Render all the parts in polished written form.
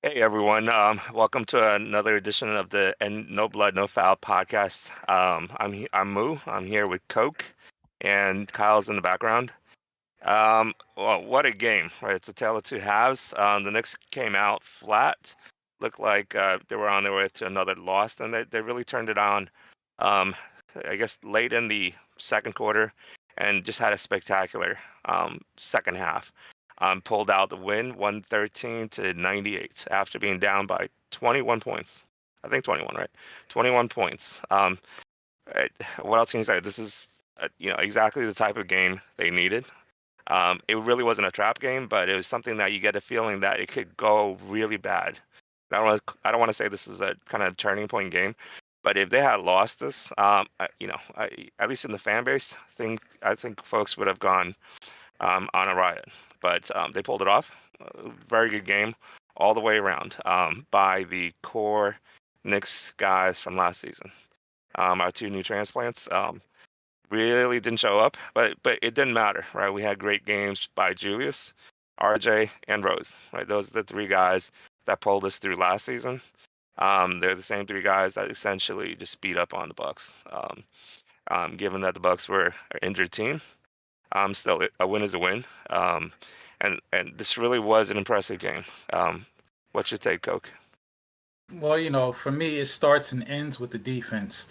Hey everyone, welcome to another edition of the No Blood, No Foul podcast. I'm Moo. I'm here with Coke, and Kyle's in the background. Well, what a game, right? It's a tale of two halves. The Knicks came out flat, looked like they were on their way to another loss, and they really turned it on. Um, I guess late in the second quarter, and just had a spectacular second half. Pulled out the win, 113 to 98 after being down by 21 points. I think 21, right? 21 points. Eh, what else can you say? This is exactly the type of game they needed. It really wasn't a trap game, but it was something that you get a feeling that it could go really bad. I don't want to say this is a kind of turning point game, but if they had lost this, at least in the fan base, I think folks would have gone on a riot. But they pulled it off. Very good game all the way around by the core Knicks guys from last season. Our two new transplants really didn't show up, but it didn't matter, right? We had great games by Julius, RJ, and Rose, right? Those are the three guys that pulled us through last season. They're the same three guys that essentially just beat up on the Bucks. Given that the Bucks were an injured team, still a win is a win. And this really was an impressive game. What's your take, Coke? Well, for me, it starts and ends with the defense.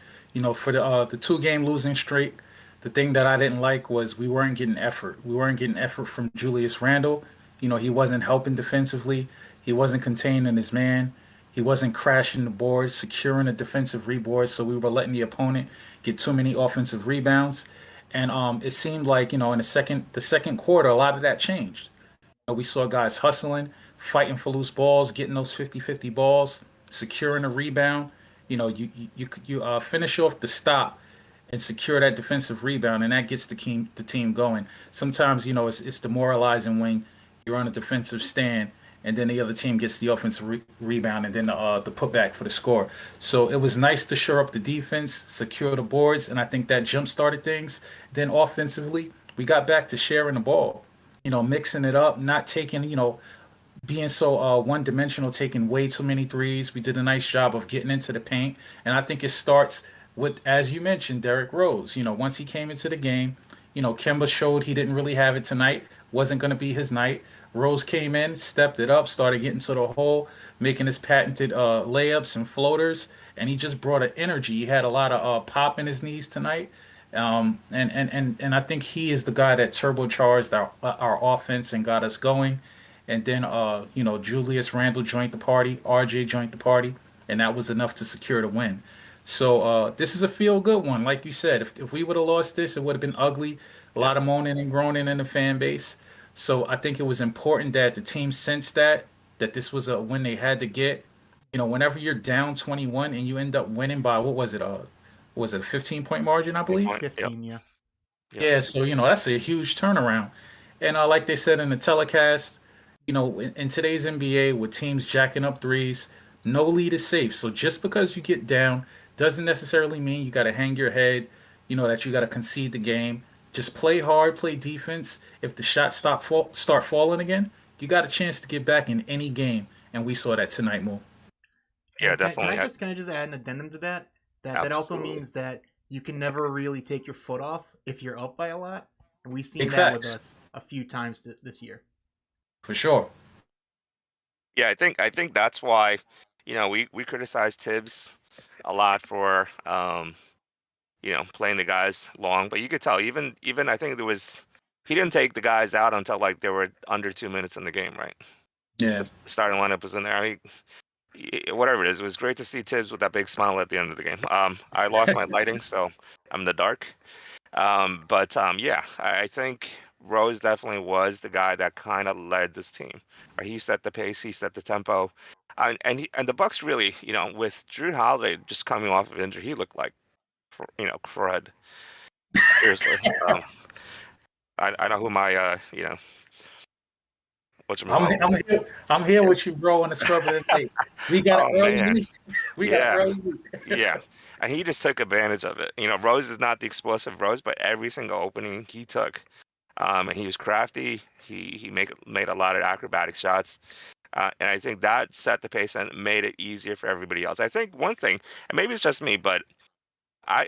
For the two-game losing streak, the thing that I didn't like was we weren't getting effort. We weren't getting effort from Julius Randle. He wasn't helping defensively. He wasn't containing his man. He wasn't crashing the boards, securing a defensive rebound. So we were letting the opponent get too many offensive rebounds. And it seemed like in the second quarter, a lot of that changed. We saw guys hustling, fighting for loose balls, getting those 50-50 balls, securing a rebound. You finish off the stop and secure that defensive rebound, and that gets the team going. Sometimes it's demoralizing when you're on a defensive stand and then the other team gets the offensive rebound and then the putback for the score. So it was nice to shore up the defense, secure the boards, and I think that jump started things. Then offensively, we got back to sharing the ball, mixing it up, not taking, being so one dimensional, taking way too many threes. We did a nice job of getting into the paint. And I think it starts with, as you mentioned, Derrick Rose. Once he came into the game, Kemba showed he didn't really have it tonight, wasn't going to be his night. Rose came in, stepped it up, started getting to the hole, making his patented layups and floaters. And he just brought an energy. He had a lot of pop in his knees tonight. And I think he is the guy that turbocharged our offense and got us going. And then Julius Randle joined the party, RJ joined the party, and that was enough to secure the win. So this is a feel good one, like you said. If we would have lost this, it would have been ugly. A Yeah, lot of moaning and groaning in the fan base. So I think it was important that the team sensed that this was a win they had to get. Whenever you're down 21 and you end up winning by what was it? Was it a 15-point margin, I 15 believe? point. Yep, 15, yeah. yep. Yeah, so that's a huge turnaround. And like they said in the telecast, in today's NBA with teams jacking up threes, no lead is safe. So just because you get down doesn't necessarily mean you got to hang your head, that you got to concede the game. Just play hard, play defense. If the shots start falling again, you got a chance to get back in any game. And we saw that tonight, Mo. Yeah, And can, can definitely. I just can I just add an addendum to that? That also Absolutely. means that you can never really take your foot off if you're up by a lot. And we've seen Big that with facts, us a few times this year. for sure. Yeah, I think that's why, we criticize Tibbs a lot for playing the guys long, but you could tell even I think there was he didn't take the guys out until like there were under 2 minutes in the game, right? Yeah. The starting lineup was in there. Whatever it is, it was great to see Tibbs with that big smile at the end of the game. I lost my lighting, so I'm in the dark. But yeah, I think Rose definitely was the guy that kind of led this team. Right? He set the pace, he set the tempo, and the Bucks really, with Drew Holiday just coming off of injury, he looked like, crud. Seriously, I know who my what's I'm, call. I'm here with you, bro, on the scrub of the night. We got an Oh early man, lead. We got an yeah, early lead. yeah. And he just took advantage of it. Rose is not the explosive Rose, but every single opening he took, and he was crafty. He made a lot of acrobatic shots. And I think that set the pace and made it easier for everybody else. I think one thing, and maybe it's just me, but I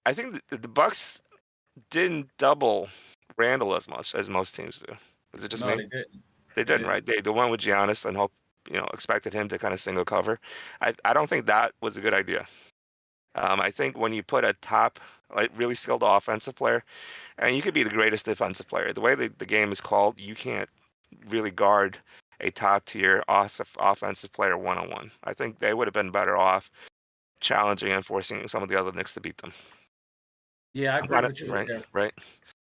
I think the Bucks didn't double Randall as much as most teams do. Was it just No, me? they didn't. They They didn't, didn't. right? They went with Giannis and expected him to kind of single cover. I don't think that was a good idea. I think when you put a top, like really skilled offensive player, and you could be the greatest defensive player, the way the game is called, you can't really guard a top tier offensive player one on one. I think they would have been better off challenging and forcing some of the other Knicks to beat them. Yeah, I I'm agree not with you right, there. right.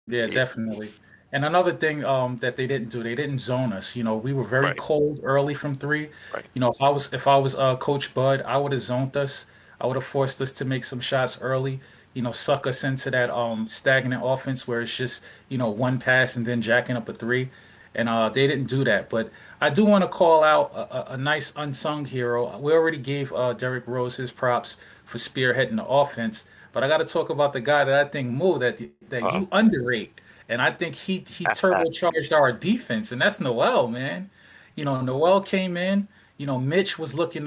Yeah, Yeah, definitely. And another thing that they didn't do, they didn't zone us. We were very right, cold early from three. right. If I was Coach Bud, I would have zoned us. I would have forced us to make some shots early. Suck us into that stagnant offense where it's just one pass and then jacking up a three. And they didn't do that. But I do want to call out a nice unsung hero. We already gave Derrick Rose his props for spearheading the offense. But I got to talk about the guy that I think Mo that Uh, you underrate, and I think he turbocharged our defense, and that's Noel, man. Noel came in. Mitch was looking.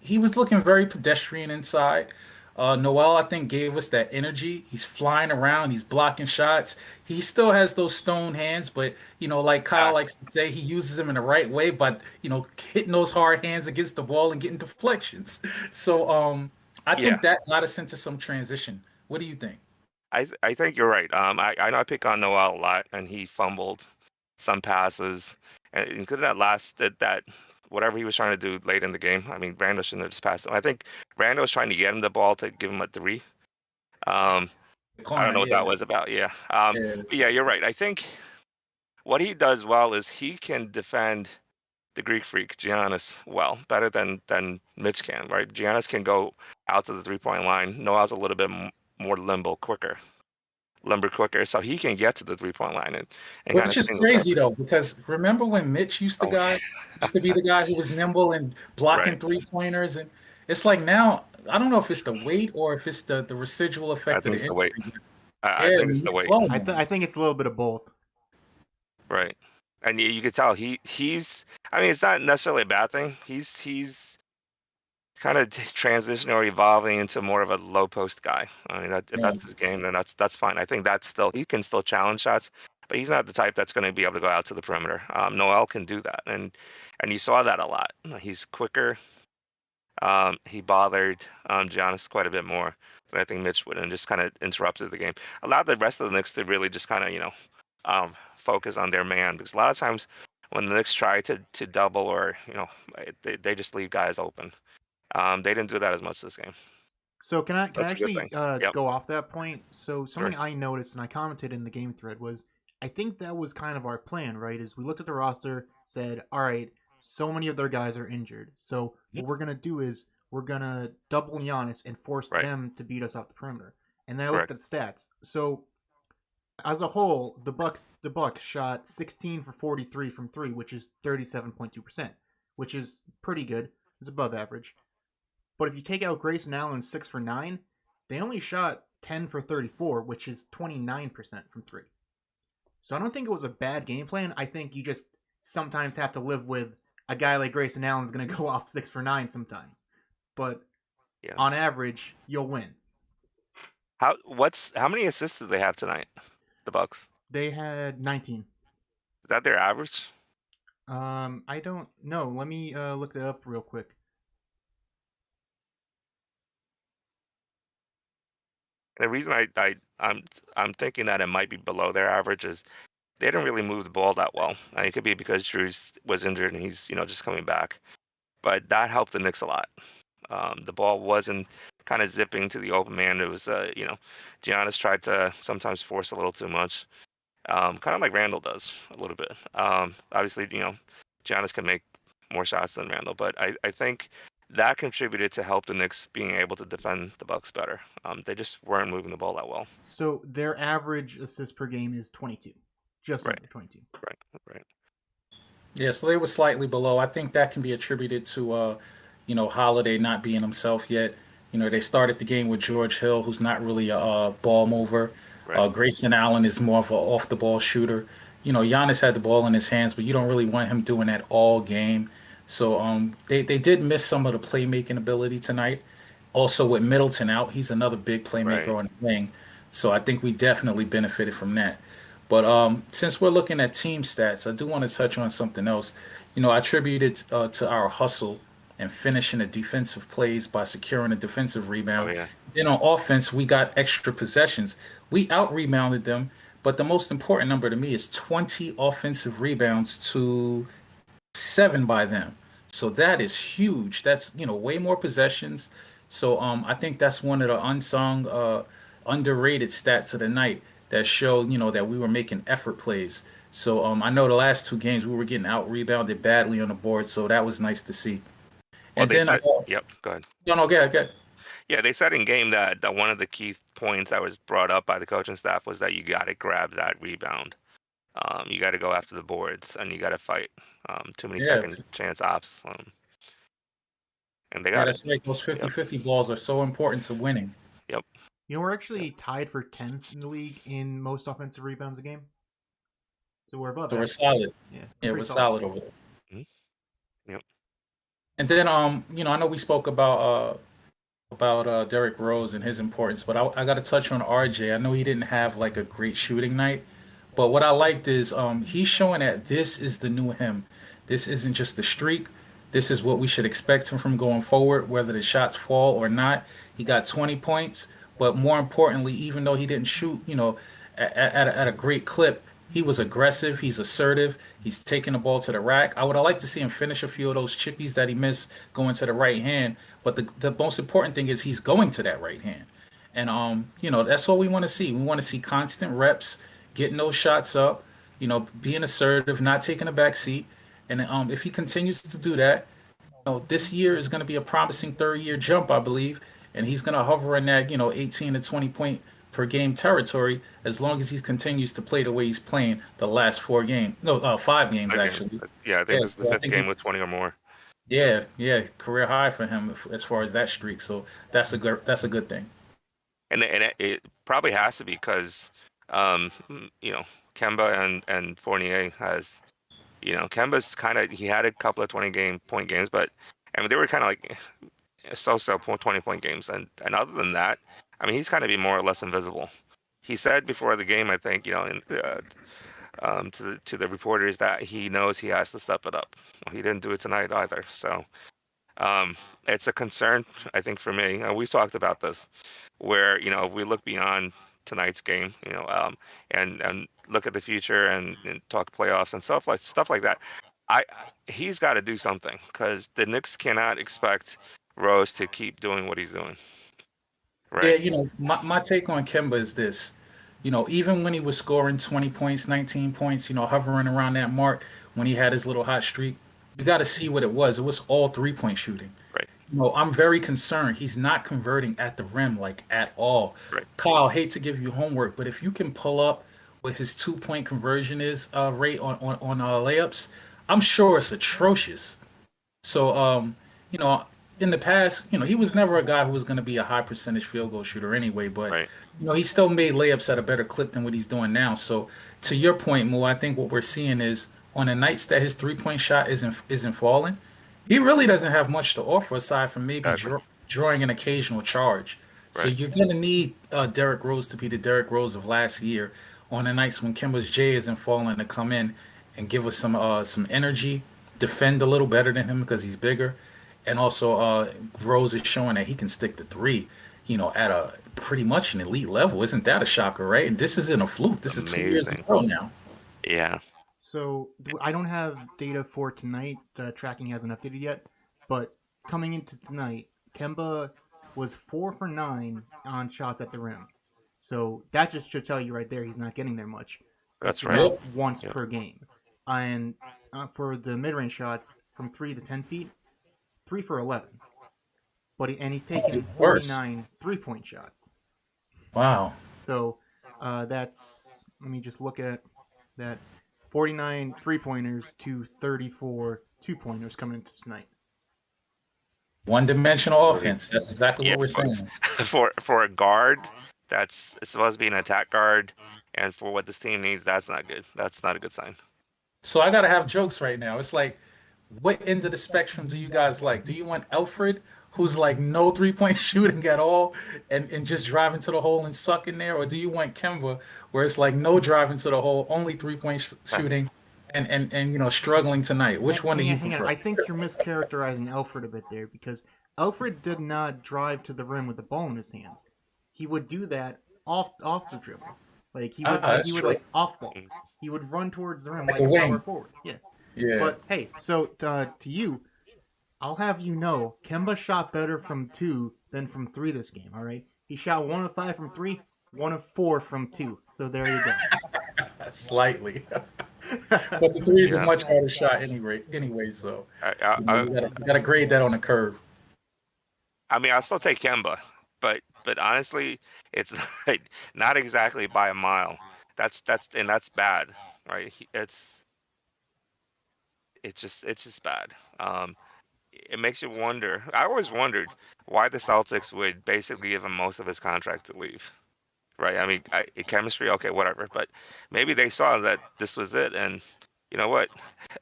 He was looking very pedestrian inside. Noel, I think, gave us that energy. He's flying around. He's blocking shots. He still has those stone hands, but like Kyle uh, likes to say, he uses them in the right way. But hitting those hard hands against the ball and getting deflections. So I yeah, think that got us into some transition. What do you think? I think you're right. I know I pick on Noel a lot, and he fumbled some passes, and including that whatever he was trying to do late in the game. I mean, Randall shouldn't have just passed him. I think Randall was trying to get him the ball to give him a three. Um, The I don't corner, know what yeah, that was about. Yeah. yeah. But yeah, you're right. I think what he does well is he can defend the Greek freak Giannis well, better than Mitch can. Right? Giannis can go out to the 3-point line. Noah's a little bit more limber quicker, so he can get to the 3-point line and kind Which of is single crazy cover. though, because remember when Mitch Oh, used to be the guy who was nimble and right. blocking 3 pointers, and it's like now I don't know if it's the weight or if it's the residual I effect of think the it's the weight. injury. I Yeah, think it's man, the he's weight. slow, I man. think it's a little bit of both. Right. And you could tell he's. I mean, it's not necessarily a bad thing. He's kind of transitioning or evolving into more of a low post guy. I mean, if Yeah. that's his game, then that's fine. I think that's still he can still challenge shots, but he's not the type that's going to be able to go out to the perimeter. Noel can do that, and you saw that a lot. He's quicker. He bothered Giannis quite a bit more than I think Mitch would, and just kind of interrupted the game. Allowed the rest of the Knicks to really just kind of focus on their man, because a lot of times when the Knicks try to double or they just leave guys open. They didn't do that as much this game. So can I That's a good actually thing. Yep. go off that point? So Sure. something I noticed and I commented in the game thread was I think that was kind of our plan, right? Is we looked at the roster, said, all right, so many of their guys are injured. So Mhm. what we're gonna do is we're gonna double Giannis and force Right. them to beat us off the perimeter. And then I looked Correct. at stats. So as a whole, the Bucks shot 16 for 43 from three, which is 37.2%, which is pretty good. It's above average. But if you take out Grayson Allen's 6 for 9, they only shot 10 for 34, which is 29% from 3. So I don't think it was a bad game plan. I think you just sometimes have to live with a guy like Grayson Allen's going to go off 6 for 9 sometimes. But Yeah. on average, you'll win. How many assists did they have tonight? The Bucks. They had 19. Is that their average? I don't know. Let me look that up real quick. And the reason I'm thinking that it might be below their average is they didn't really move the ball that well. It could be because Drew's was injured and he's just coming back, but that helped the Knicks a lot. The ball wasn't kind of zipping to the open man. It was Giannis tried to sometimes force a little too much, kind of like Randall does a little bit. Obviously, Giannis can make more shots than Randall, but I think that contributed to help the Knicks being able to defend the Bucks better. They just weren't moving the ball that well. So their average assist per game is 22. Just Right, under 22. right, right. Yeah, so they were slightly below. I think that can be attributed to Holiday not being himself yet. They started the game with George Hill, who's not really a ball mover. Right. Grayson Allen is more of an off the ball shooter. Giannis had the ball in his hands, but you don't really want him doing that all game. So they did miss some of the playmaking ability tonight. Also with Middleton out, he's another big playmaker Right. on the wing. So I think we definitely benefited from that. But since we're looking at team stats, I do want to touch on something else. I attribute it to our hustle and finishing the defensive plays by securing a defensive Oh rebound. yeah. Then on offense, we got extra possessions. We out rebounded them, but the most important number to me is 20 offensive rebounds to 7 by them. So that is huge. That's, way more possessions. So I think that's one of the unsung, underrated stats of the night that showed, that we were making effort plays. So I know the last 2 games we were getting out rebounded badly on the board, so that was nice to see. Well, And they then, said, yep, go ahead. no, get. Yeah, they said in game that one of the key points that was brought up by the coaching staff was that you got to grab that rebound. You got to go after the boards and you got to fight. Too many Yeah, second chance ops. And they yeah, got it. that's right. Those Yep. 50-50 balls are so important to winning. Yep. We're actually tied for 10th in the league in most offensive rebounds a game. So we're above So we're average. solid. Yeah, Yeah, we're pretty solid over there. Mm-hmm. Yep. And then, I know we spoke about Derrick Rose and his importance, but I got to touch on RJ. I know he didn't have like a great shooting night, but what I liked is he's showing that this is the new him. This isn't just a streak. This is what we should expect him from going forward, whether the shots fall or not. He got 20 points, but more importantly, even though he didn't shoot, at a great clip, he was aggressive. He's assertive. He's taking the ball to the rack. I would have liked to see him finish a few of those chippies that he missed going to the right hand. But the most important thing is he's going to that right hand. And that's all we want to see. We want to see constant reps, getting those shots up, being assertive, not taking a back seat. And if he continues to do that, this year is going to be a promising third-year jump, I believe, and he's going to hover in that 18 to 20 point per game territory as long as he continues to play the way he's playing the last 4 games. No, 5 games 5 games. actually. Yeah, I think Yeah, this is the so I fifth think game with 20 or more. yeah, career high for him as far as that streak. So that's a good thing. And it probably has to be because, um, you know, Kemba and Fournier has, Kemba's he had a couple of 20 point games, but I mean, they were kind of like so 20 point games. And other than that, I mean, he's kind of be more or less invisible. He said before the game, I think, to the reporters that he knows he has to step it up. Well, he didn't do it tonight either. So it's a concern, I think, for me. And we've talked about this, where if we look beyond tonight's game, and look at the future and talk playoffs and stuff like that. He's got to do something because the Knicks cannot expect Rose to keep doing what he's doing. Yeah, Right. my take on Kemba is this. Even when he was scoring 20 points, 19 points, hovering around that mark when he had his little hot streak, you got to see what it was. It was all 3 point shooting. Right. I'm very concerned. He's not converting at the rim like at all. Right. Kyle, hate to give you homework, but if you can pull up what his 2 point conversion is rate on layups, I'm sure it's atrocious. So, you know, in the past, he was never a guy who was going to be a high percentage field goal shooter anyway, but, Right. he still made layups at a better clip than what he's doing now. So, to your point, Mo, I think what we're seeing is on the nights that his 3 point shot isn't falling, he really doesn't have much to offer aside from maybe Exactly. drawing an occasional charge. So, Right. you're going to need Derrick Rose to be the Derrick Rose of last year on the nights when Kimba's J isn't falling to come in and give us some energy, defend a little better than him because he's bigger, and also Rose is showing that he can stick the three, at a pretty much an elite level. Isn't that a shocker, right? And this isn't a fluke. This is 2 years in Amazing. a row now. Yeah. So I don't have data for tonight. The tracking hasn't updated yet. But coming into tonight, Kemba was 4 for 9 on shots at the rim. So that just should tell you right there he's not getting there much. That's It's right. about once Yep. per game. And for the mid-range shots from 3 to 10 feet, 3 for 11. And he's taken Worse. 49 3-point shots. Wow. So that's, let me just look at that, 49 3-pointers to 34 2-pointers coming into tonight. One dimensional offense. That's exactly Yeah, what we're saying. for a guard That's it's supposed to be an attack guard, and for what this team needs, that's not good. That's not a good sign. So I gotta have jokes right now. It's like, what ends of the spectrum do you guys like? Do you want Alfred, who's like no 3-point shooting at all, and just driving to the hole and suck in there, or do you want Kemba, where it's like no driving to the hole, only 3-point shooting, and struggling tonight? Which one do you Hang on. prefer? I think you're mischaracterizing Alfred a bit there because Alfred did not drive to the rim with the ball in his hands. He would do that off the dribble. Like That's he would true. like off ball. He would run towards the rim Like like a a power wing. forward. Yeah. Yeah. But hey, so to you, I'll have you know, Kemba shot better from two than from three this game. All right, he shot 1 of 5 from three, 1 of 4 from two. So there you go. Slightly. But the three is a Yeah. much harder shot anyway, so I, I, I, you gotta grade that on the curve. I mean, I'll still take Kemba, but honestly, it's not exactly by a mile. That's bad, right? It's just bad. It makes you wonder. I always wondered why the Celtics would basically give him most of his contract to leave, right? I mean, chemistry, okay, whatever, but maybe they saw that this was it, and you know what?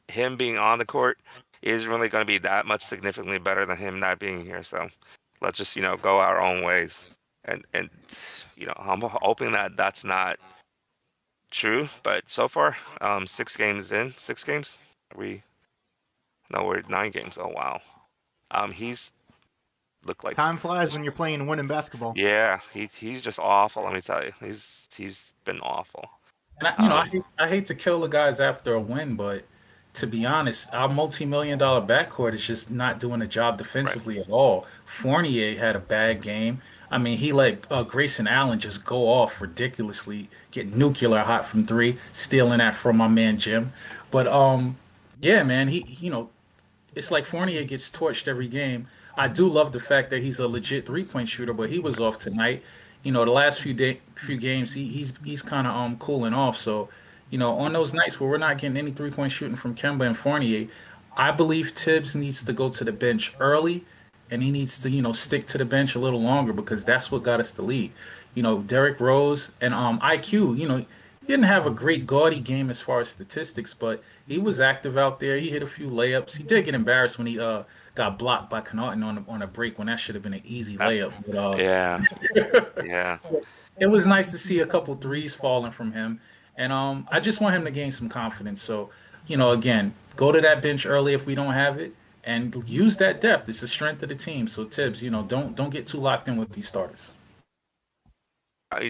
Him being on the court is really going to be that much significantly better than him not being here. So let's just go our own ways, and I'm hoping that that's not true. But so far, 6 games in, 6 games. Are we? No, we're 9 games. Oh wow. He's looked like Time flies when you're playing and winning basketball. yeah. He's just awful. Let me tell you, he's been awful. And Um, I hate to kill the guys after a win, but to be honest, our multi-million-dollar backcourt is just not doing the job right. defensively at all. Fournier had a bad game. I mean, he let Grayson Allen just go off ridiculously, get nuclear hot from three, stealing that from my man Jim. But yeah, man, it's like Fournier gets torched every game. I do love the fact that he's a legit 3-point shooter, but he was off tonight. The last few games he's kind of cooling off. So, on those nights where we're not getting any 3-point shooting from Kemba and Fournier, I believe Tibbs needs to go to the bench early, and he needs to stick to the bench a little longer because that's what got us the lead. Derrick Rose and IQ. He didn't have a great gaudy game as far as statistics, but he was active out there. He hit a few layups. He did get embarrassed when he got blocked by Connaughton on a break when that should have been an easy layup. But yeah, yeah. it was nice to see a couple threes falling from him, and I just want him to gain some confidence. So, again, go to that bench early if we don't have it, and use that depth. It's the strength of the team. So Tibbs, don't get too locked in with these starters.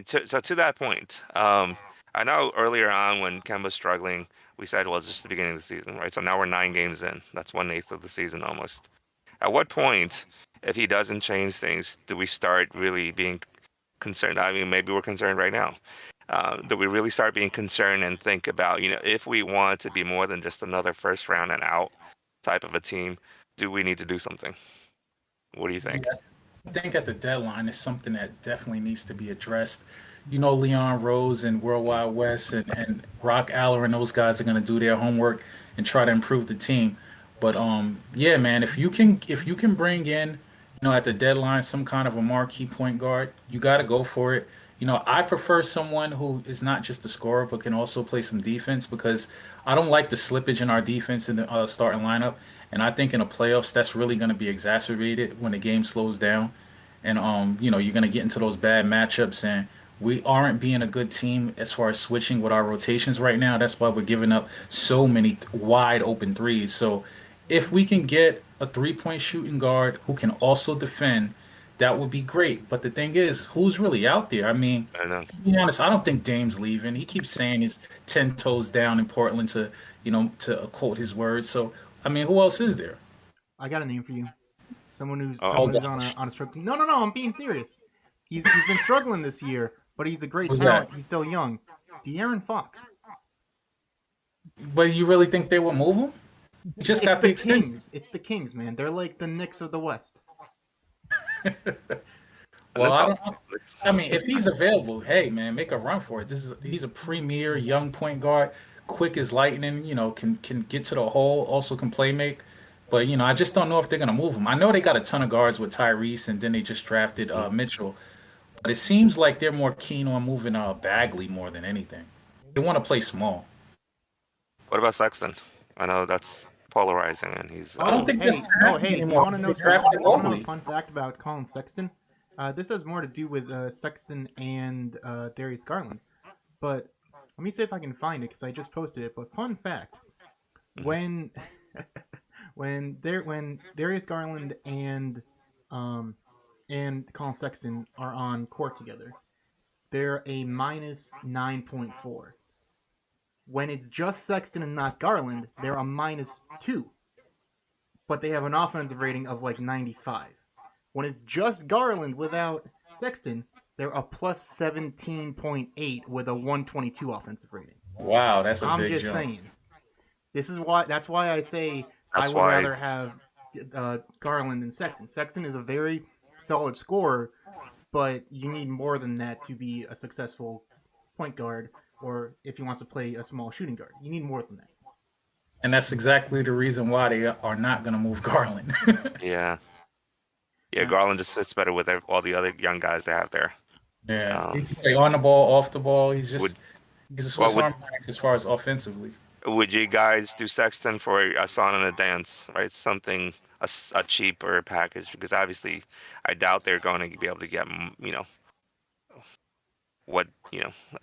So to that point, I know earlier on when Kemba was struggling, we said well, it's just the beginning of the season, right? So now we're 9 games in. That's 1/8 of the season almost. At what point, if he doesn't change things, do we start really being concerned? I mean, maybe we're concerned right now. Do we really start being concerned and think about, if we want to be more than just another first round and out type of a team, do we need to do something? What do you think? I think at the deadline is something that definitely needs to be addressed. Leon Rose and Worldwide West and Brock Aller and those guys are going to do their homework and try to improve the team. But yeah, man, if you can bring in, at the deadline some kind of a marquee point guard, you got to go for it. I prefer someone who is not just a scorer but can also play some defense because I don't like the slippage in our defense in the starting lineup, and I think in the playoffs that's really going to be exacerbated when the game slows down, and you're going to get into those bad matchups, and we aren't being a good team as far as switching with our rotations right now. That's why we're giving up so many wide open threes. So if we can get a 3-point shooting guard who can also defend, that would be great. But the thing is, who's really out there? I mean, I don't know. to be honest, I don't think Dame's leaving. He keeps saying he's 10 toes down in Portland to quote his words. So, I mean, who else is there? I got a name for you. Someone who's Oh, someone who's on a struggling. No. I'm being serious. He's been struggling this year, but he's a great Who's talent. that? He's still young. De'Aaron Fox. But you really think they will move him? He just It's got the the extension. Kings. It's the Kings, man. They're like the Knicks of the West. Well, Let's I talk. don't. I mean, if he's available, hey man, make a run for it. He's a premier young point guard, quick as lightning. Can get to the hole, also can play make. But I just don't know if they're gonna move him. I know they got a ton of guards with Tyrese, and then they just drafted Mitchell. But it seems like they're more keen on moving Bagley more than anything. They want to play small. What about Sexton? I know that's polarizing, and he's I don't Oh, think that's hey, oh, happening hey, do you anymore. want to They know some? drafted Want to know a Mobley. fun fact about Colin Sexton? This has more to do with Sexton and Darius Garland. But let me see if I can find it because I just posted it. But fun fact: Mhm. when when Darius Garland and Colin Sexton are on court together, they're a minus 9.4. When it's just Sexton and not Garland, they're a minus 2, but they have an offensive rating of like 95. When it's just Garland without Sexton, they're a plus 17.8 with a 122 offensive rating. Wow, that's a I'm big just jump. saying. That's why I say I That's would why. rather have Garland than Sexton. Sexton is a very solid scorer, but you need more than that to be a successful point guard, or if he wants to play a small shooting guard, you need more than that. And that's exactly the reason why they are not going to move Garland. Yeah, yeah. Yeah. Garland just fits better with all the other young guys they have there. Yeah, he Um, can play on the ball, off the ball. would He's a what Swiss Army knife as far as offensively. would you guys do Sexton for a song and a dance, right? Something a cheaper package because obviously I doubt they're going to be able to get what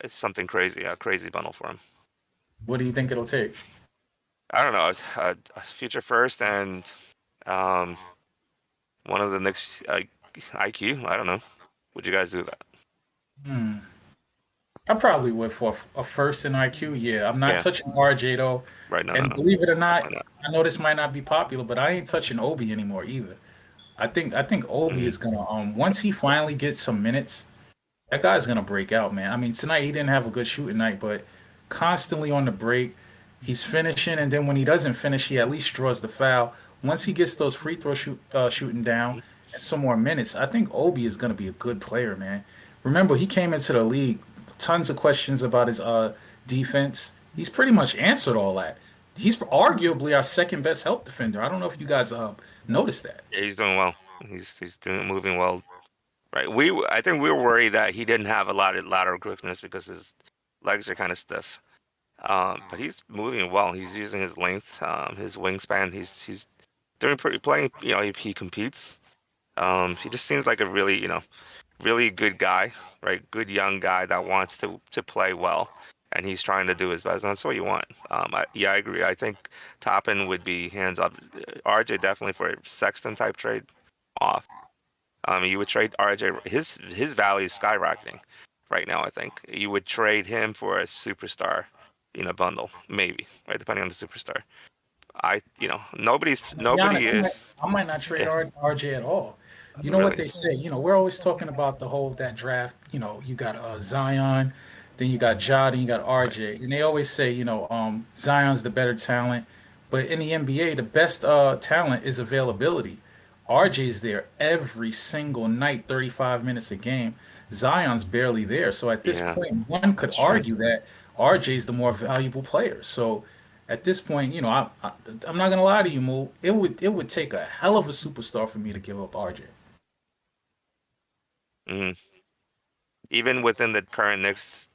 it's something crazy, a crazy bundle for him. What do you think it'll take? I don't know, a future first and um one of the Knicks IQ. I don't know. Would you guys do that? Hmm. I probably would for a first in IQ. Yeah, I'm not Yeah, touching RJ though. right. No, no, And no. believe it or Why not, not? I know this might not be popular, but I ain't touching Obi anymore either. I think Obi Mhm. is gonna once he finally gets some minutes, that guy's gonna break out, man. I mean, tonight he didn't have a good shooting night, but constantly on the break, he's finishing, and then when he doesn't finish, he at least draws the foul. Once he gets those shooting down Mhm. and some more minutes, I think Obi is gonna be a good player, man. Remember, he came into the league, tons of questions about his defense. He's pretty much answered all that. He's arguably our second best help defender. I don't know if you guys noticed that. Yeah, he's doing well. He's doing moving well. Right. I think we were worried that he didn't have a lot of lateral quickness because his legs are kind of stiff. But he's moving well. He's using his length, his wingspan. He's doing pretty playing. He competes. He just seems like a really really good guy, right? Good young guy that wants to play well, and he's trying to do his best. And that's what you want. Yeah, I agree. I think Toppin would be hands up. RJ definitely for a Sexton type trade off. You would trade RJ. His value is skyrocketing right now. I think you would trade him for a superstar in a bundle, maybe, right? Depending on the superstar. To be Nobody honest, is. I might not trade Yeah, RJ at all. You know what really. they say? We're always talking about the whole that draft. You got Zion, then you got Ja, then you got Right. RJ, and they always say, Zion's the better talent, but in the NBA, the best talent is availability. RJ's there every single night, 35 minutes a game. Zion's barely there. So at this Yeah, point, one could that's true. argue that RJ's the more valuable player. So at this point, I'm not gonna lie to you, Mo. It would take a hell of a superstar for me to give up RJ. Mhm. Even within the current Knicks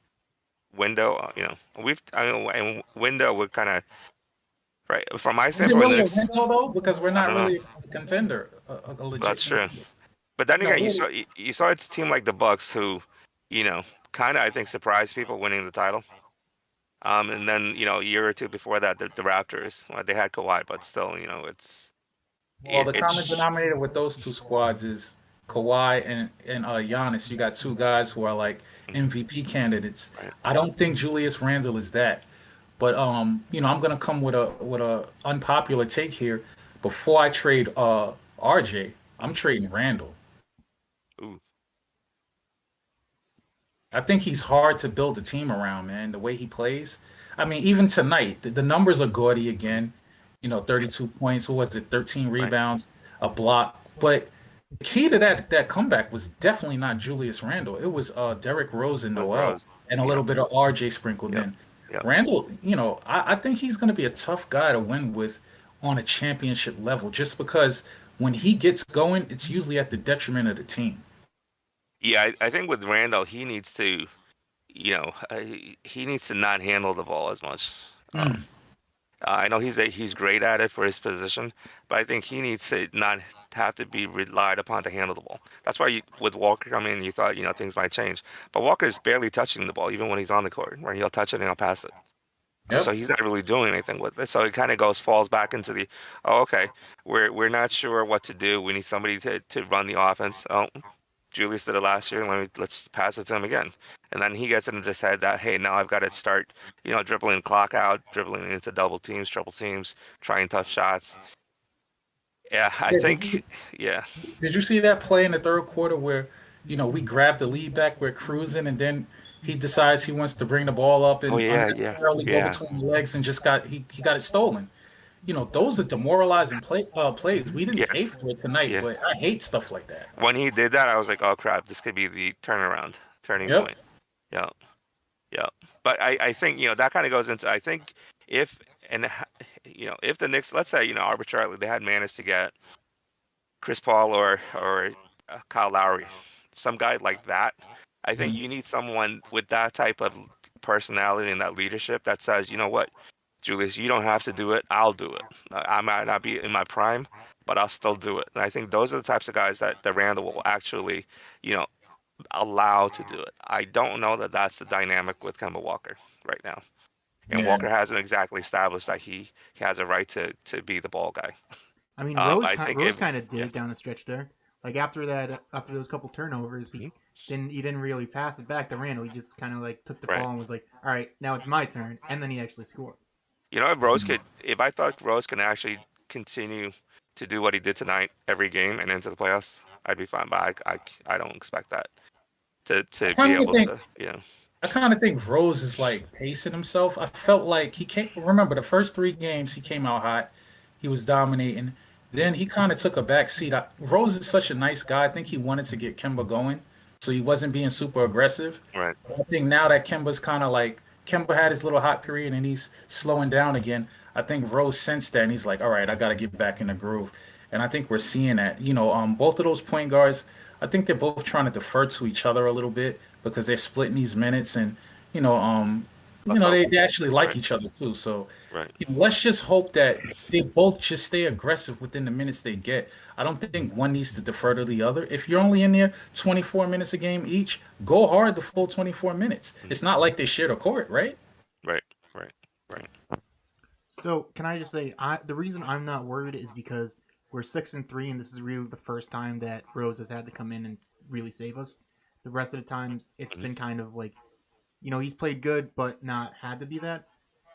window, and window would kind of right from my Is it standpoint. The really a Knicks, window though? Because we're I not don't know. really a contender, a legit That's true. contender. But then No, again, you really. saw you saw it's a team like the Bucks who, kind of I think surprised people winning the title. And then a year or two before that, the Raptors, well, they had Kawhi, but still, Well, it, the common it's denominator with those two squads is Kawhi and Giannis. You got two guys who are like mhm, MVP candidates. right. I don't think Julius Randle is that. But I'm gonna come with a unpopular take here. Before I trade RJ, I'm trading Randle. Ooh, I think he's hard to build a team around, man. The way he plays. I mean, even tonight, the numbers are gaudy mhm, again. right, 32 points. What was it? 13 right. rebounds, a block. But the key to that comeback was definitely not Julius Randle. It was Derrick Rose and Derrick Noel, Rose. and a little Yep, bit of RJ sprinkled yep, in. yep. Randle, I think he's going to be a tough guy to win with on a championship level, just because when he gets going, it's usually at the detriment of the team. Yeah, I think with Randall, he needs to, he needs to not handle the ball as much. Mm. I know he's great at it for his position, but I think he needs to not have to be relied upon to handle the ball. That's why with Walker coming in, you thought things might change, but Walker's barely touching the ball even when he's on the court, where he'll touch it and he'll pass it. So Yep. he's not really doing anything with it. So it kind of falls back into oh, okay, we're not sure what to do. We need somebody to run the offense. Oh, Julius did it last year. Let's pass it to him again. And then he gets into his head that, hey, now I've got to start, dribbling clock out, dribbling into double teams, triple teams, trying tough shots. Yeah, I Yeah, think, yeah. did you see that play in the third quarter where, we grabbed the lead back, we're cruising, and then he decides he wants to bring the ball up Oh and yeah, yeah, unnecessarily go yeah, between the legs and just he got it stolen. Those are demoralizing plays. We didn't yeah, pay for it tonight, yeah. but I hate stuff like that. When he did that, I was like, oh crap, this could be the turning Yep. point. Yeah, yeah. But I think, that kind of goes into, I think if, and, if the Knicks, let's say, arbitrarily, they had managed to get Chris Paul or Kyle Lowry, some guy like that. I think you need someone with that type of personality and that leadership that says, you know what, Julius, you don't have to do it. I'll do it. I might not be in my prime, but I'll still do it. And I think those are the types of guys that Randall will actually, you know, allow to do it. I don't know that that's the dynamic with Kemba Walker right now. And Yeah. Walker hasn't exactly established that he has a right to be the ball guy. I mean, Rose I think Rose if kind of yeah, did down the stretch there. Like after those couple turnovers, mhm, he didn't really pass it back to Randall. He just kind of like took the right. ball and was like, "All right, now it's my turn," and then he actually scored. If I thought Rose can actually continue to do what he did tonight every game and into the playoffs, I'd be fine. But I don't expect that I to be kind of able think to, I kind of think Rose is like pacing himself. I felt like he came. Remember the first three games he came out hot. He was dominating. Then he kind of took a back seat. Rose is such a nice guy. I think he wanted to get Kemba going, so he wasn't being super aggressive. right, I think now that Kemba's kind of like Kemba had his little hot period and he's slowing down again. I think Rose sensed that and he's like, all right, I got to get back in the groove. And I think we're seeing that. Both of those point guards, I think they're both trying to defer to each other a little bit because they're splitting these minutes and you know, um, that's they helpful. actually like Right, each other too. So right. let's just hope that they both just stay aggressive within the minutes they get. I don't think one needs to defer to the other. If you're only in there 24 minutes a game each, go hard the full 24 minutes. Mhm. It's not like they share a court, right? Right, right, right. So can I just say, the reason I'm not worried is because we're 6-3, and this is really the first time that Rose has had to come in and really save us. The rest of the times, it's Mhm. been kind of like, he's played good, but not had to be that.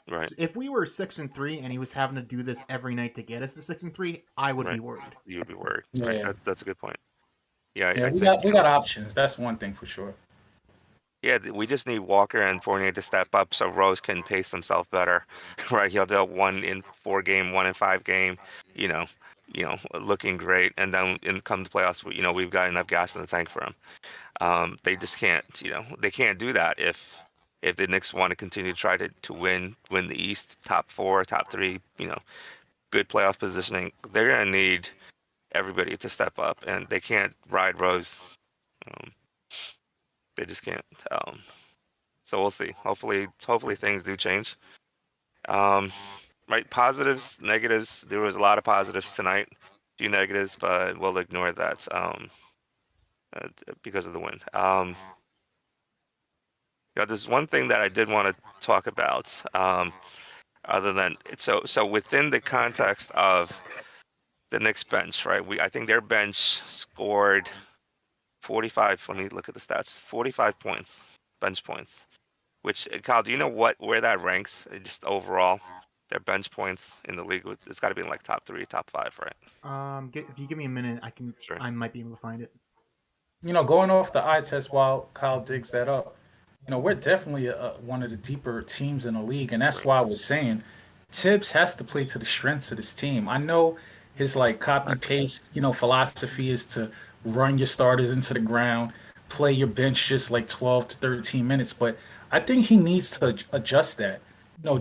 Right, So if we were 6-3 and he was having to do this every night to get us to 6-3, I would be right. worried. You would be worried. Right. Yeah. That's a good point. Yeah, Yeah, I we think, got options. That's one thing for sure. yeah, we just need Walker and Fournier to step up so Rose can pace himself better. Right. He'll do 1 in 4 game, 1 in 5 game, you know, looking great. And then in come the playoffs, we've got enough gas in the tank for him. They just can't, they can't do that if the Knicks want to continue to try to win the East, top four, top three, good playoff positioning. They're gonna need everybody to step up, and they can't ride Rose. Um, they just can't. So we'll see. Hopefully things do change. Um, right, positives, negatives. There was a lot of positives tonight, few negatives, but we'll ignore that because of the win. There's one thing that I did want to talk about. Other than so within the context of the Knicks bench, right? I think their bench scored 45. Let me look at the stats. 45 points, bench points. Which Kyle, do you know where that ranks? Just overall, their bench points in the league. It's got to be in like top three, top five, right? If you give me a minute, Sure. I might be able to find it. Going off the eye test while Kyle digs that up, we're definitely one of the deeper teams in the league, and that's Right. why I was saying Tibbs has to play to the strengths of this team. I know his like copy Right. paste, philosophy is to run your starters into the ground, play your bench just like 12 to 13 minutes, but I think he needs to adjust that.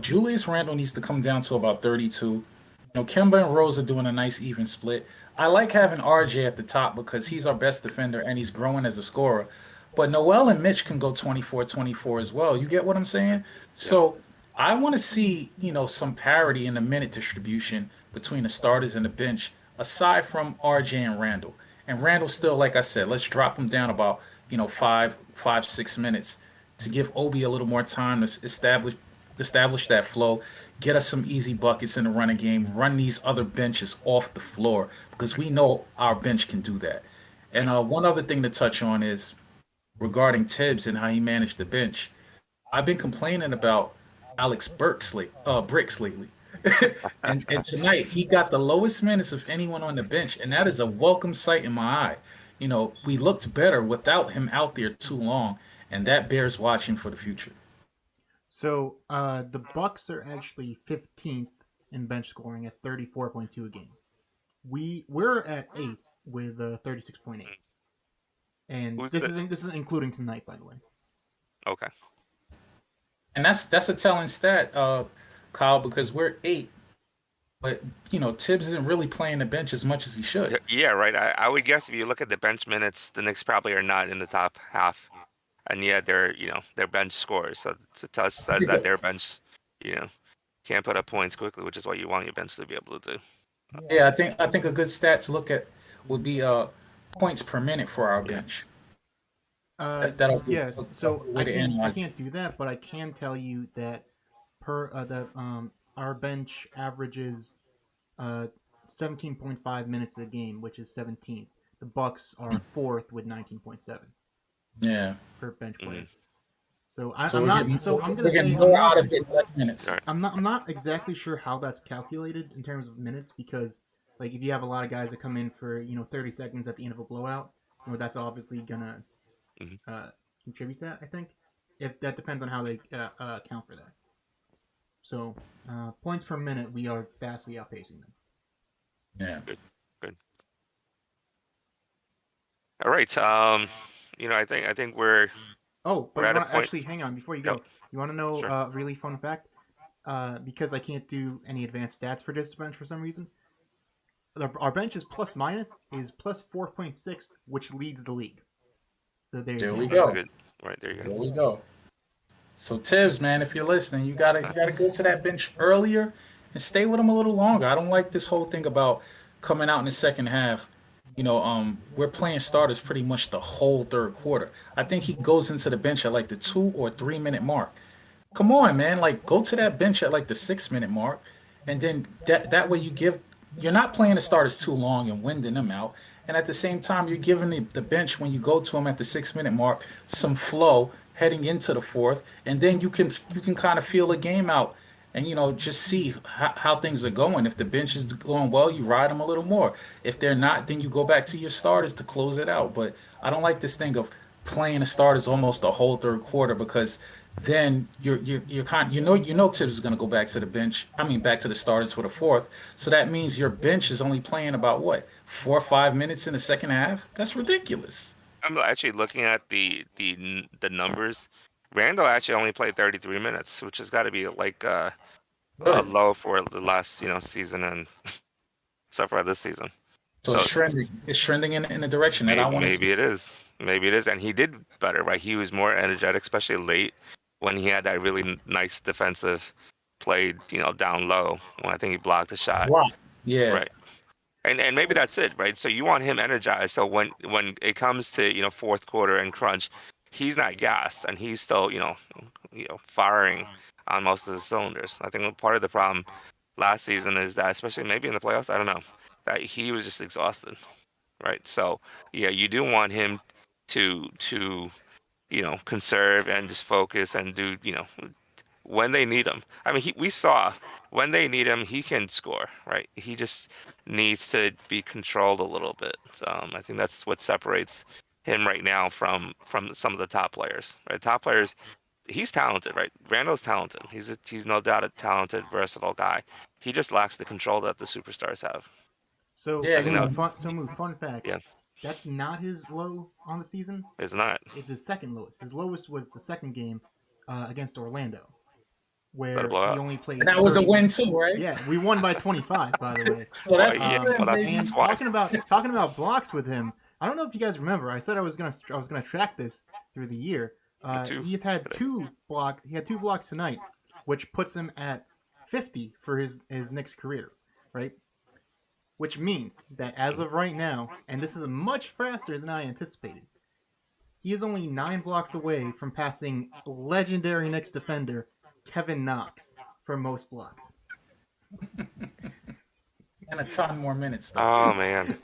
Julius Randle needs to come down to about 32. Kemba and Rose are doing a nice even split. I like having RJ at the top because he's our best defender and he's growing as a scorer. But Noel and Mitch can go 24-24 as well. You get what I'm saying? Yep. So I want to see, some parity in the minute distribution between the starters and the bench, aside from RJ and Randall. And Randall still, like I said, let's drop him down about, 6 minutes to give Obi a little more time to establish that flow, get us some easy buckets in the running game, run these other benches off the floor because we know our bench can do that. And one other thing to touch on is regarding Tibbs and how he managed the bench. I've been complaining about Bricks lately. and tonight he got the lowest minutes of anyone on the bench, and that is a welcome sight in my eye. We looked better without him out there too long, and that bears watching for the future. So the Bucks are actually 15th in bench scoring at 34.2 a game. We're at 8th with 36.8, and Who's this isn't including tonight, by the way. Okay. And that's a telling stat, Kyle, because we're 8, but Tibbs isn't really playing the bench as much as he should. Yeah, right. I would guess if you look at the bench minutes, the Knicks probably are not in the top half, and yet they're bench scorers. So to tell says that their bench, you know, can't put up points quickly, which is what you want your bench to be able to do. Yeah, I think a good stat to look at would be points per minute for our Yeah. bench. That'll be Yes. a So good way I to can't I analyze. can't do that, but I can tell you that our bench averages 17.5 minutes a game, which is 17th. The Bucks are fourth with 19.7 Yeah. per bench Mhm. player. So So I'm we're not. getting So I'm gonna we're say getting more out of it less minutes. All right. I'm not exactly sure how that's calculated in terms of minutes because like if you have a lot of guys that come in for 30 seconds at the end of a blowout, that's obviously gonna Mhm. uh, contribute to that. I think if that depends on how they account for that. So points per minute, we are vastly outpacing them. Yeah. Good. Good. All right. I think Oh, but we're you at a want to point. actually hang on before you Yep. go. You want to know Sure. a really fun fact? Because I can't do any advanced stats for just bench for some reason. Our bench's plus minus is plus 4.6, which leads the league. So there you There we go. Right. go. Good. Right there you There go. we go. So Tibbs, man, if you're listening, you gotta go to that bench earlier and stay with him a little longer. I don't like this whole thing about coming out in the second half. We're playing starters pretty much the whole third quarter. I think he goes into the bench at like the 2 or 3 minute mark. Come on, man, like go to that bench at like the 6 minute mark, and then that way you're not playing the starters too long and winding them out. And at the same time, you're giving the bench when you go to them at the 6 minute mark some flow heading into the fourth, and then you can kind of feel the game out and just see how things are going. If the bench is going well, you ride them a little more. If they're not, then you go back to your starters to close it out. But I don't like this thing of playing the starters almost the whole third quarter because then you're kind you know Tibbs is going to go back to the bench. I mean back to the starters for the fourth. So that means your bench is only playing about what 4 or 5 minutes in the second half. That's ridiculous. I'm actually looking at the numbers. Randall actually only played 33 minutes, which has got to be like a Good. low for the last season and so far this season. So it's So trending. It's trending in the direction that I want to see. maybe it is. Maybe it is. And he did better, right? He was more energetic, especially late when he had that really nice defensive play, down low when I think he blocked a shot. Wow. Yeah. Right. And maybe that's it, right? So you want him energized. So when it comes to, fourth quarter and crunch, he's not gassed and he's still, firing on most of the cylinders. I think part of the problem last season is that, especially maybe in the playoffs, I don't know, that he was just exhausted, right? So yeah, you do want him to conserve and just focus and do, when they need him. I mean, we saw when they need him, he can score, right? He just needs to be controlled a little bit. I think that's what separates him right now from some of the top players, right? Top players, he's talented, right? Randall's talented. He's no doubt a talented, versatile guy. He just lacks the control that the superstars have. So Yeah. I think that, fun fact. yeah, That's not his low on the season. it's not. It's his second lowest. His lowest was the second game against Orlando. Is that a where he blowout? only played And that was a 30 win minutes. too, right? Yeah, we won by 25, by the way. So Well, that's yeah. good, Well, baby. that's And why. talking about blocks with him, I don't know if you guys remember. I said I was gonna track this through the year. Two He's had today. 2 blocks. He had 2 blocks tonight, which puts him at 50 for his Knicks career, right? Which means that as of right now, and this is much faster than I anticipated, he is only 9 blocks away from passing legendary Knicks defender Kevin Knox for most blocks. And a ton more minutes though. Oh man.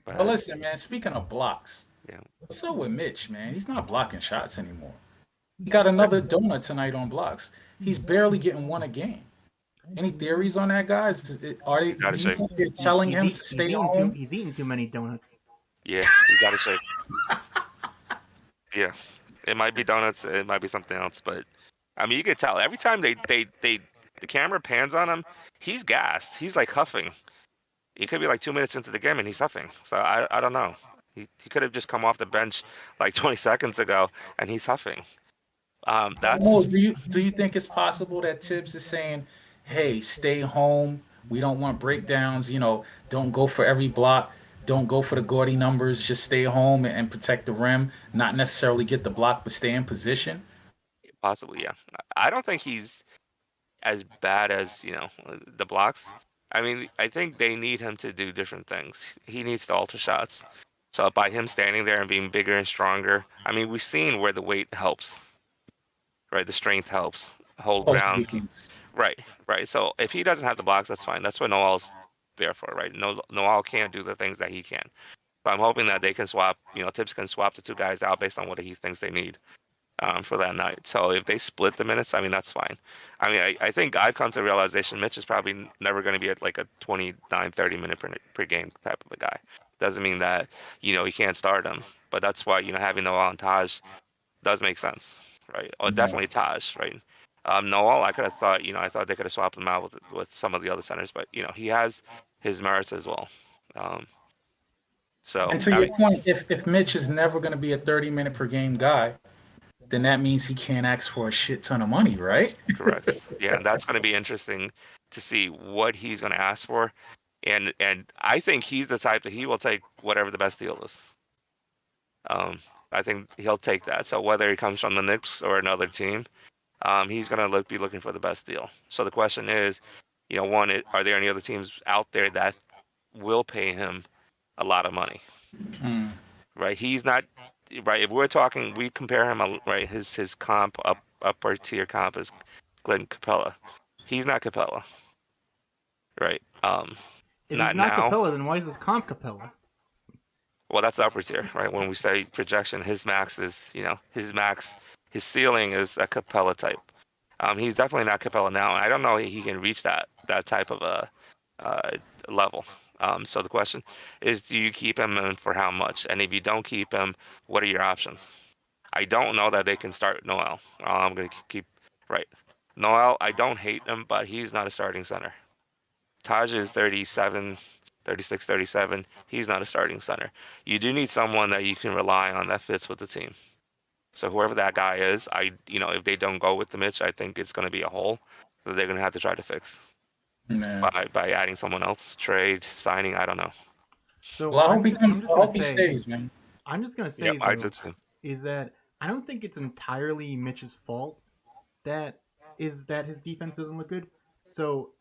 But But listen, man, speaking of blocks, yeah. what's up with Mitch, man? He's not blocking shots anymore. He got another donut tonight on blocks. He's barely getting one a game. Any theories on that, guys? Are they? He's out Do of you shape. think they're He's telling he's, him eat, to he's stay eating too home? he's eating too many donuts. Yeah, he's out of shape. Yeah. It might be donuts, it might be something else, but I mean you could tell every time the camera pans on him, he's gassed. He's like huffing. He could be like 2 minutes into the game and he's huffing. So I don't know. He could have just come off the bench like 20 seconds ago and he's huffing. Mo, That's do you think it's possible that Tibbs is saying, "Hey, stay home. We don't want breakdowns. Don't go for every block. Don't go for the gaudy numbers. Just stay home and protect the rim. Not necessarily get the block, but stay in position." possibly, yeah. I don't think he's as bad as, the blocks. I mean, I think they need him to do different things. He needs to alter shots. So by him standing there and being bigger and stronger, I mean, we've seen where the weight helps, right? The strength helps hold Post ground. weekends. Right, right. So if he doesn't have the blocks, that's fine. That's what Noel's there for, right? Noel can't do the things that he can. So I'm hoping that they can swap, Tibbs can swap the two guys out based on what he thinks they need for that night. So if they split the minutes, I mean, that's fine. I mean, I think I've come to the realization Mitch is probably never going to be at like a 29, 30 minute per game type of a guy. Doesn't mean that, he can't start him. But that's why, having Noel and Taj does make sense, right? Or Yeah. definitely Taj, right? Noel, I could have thought, I thought they could have swapped him out with some of the other centers, but, he has his merits as well. So, And to I your mean, point, if Mitch is never going to be a 30-minute per game guy, then that means he can't ask for a shit ton of money, right? correct. Yeah, and that's going to be interesting to see what he's going to ask for. And I think he's the type that he will take whatever the best deal is. I think he'll take that. So whether he comes from the Knicks or another team, he's going to be looking for the best deal. So the question is, one, are there any other teams out there that will pay him a lot of money? Mm. Right? He's not right. If we're talking, we compare him right. His comp upper tier comp is Glenn Capella. He's not Capella, right? If he's Not not now. Capella, then why is this comp Capella? Well, that's the upper tier, right? When we say projection, his max is, his ceiling is a Capella type. He's definitely not Capella now. I don't know if he can reach that type of a level. So the question is, do you keep him and for how much? And if you don't keep him, what are your options? I don't know that they can start Noel. I'm going to keep right. Noel, I don't hate him, but he's not a starting center. Taj is 37, 36, 37. He's not a starting center. You do need someone that you can rely on that fits with the team. So whoever that guy is, if they don't go with the Mitch, I think it's going to be a hole that they're going to have to try to fix Yeah. by adding someone else, trade, signing. I don't know. So Well, I I'm hope he just I'm comes. just I gonna hope he say stays, man. I'm just gonna Yep, say I though do too. is that I don't think it's entirely Mitch's fault that his defense doesn't look good. So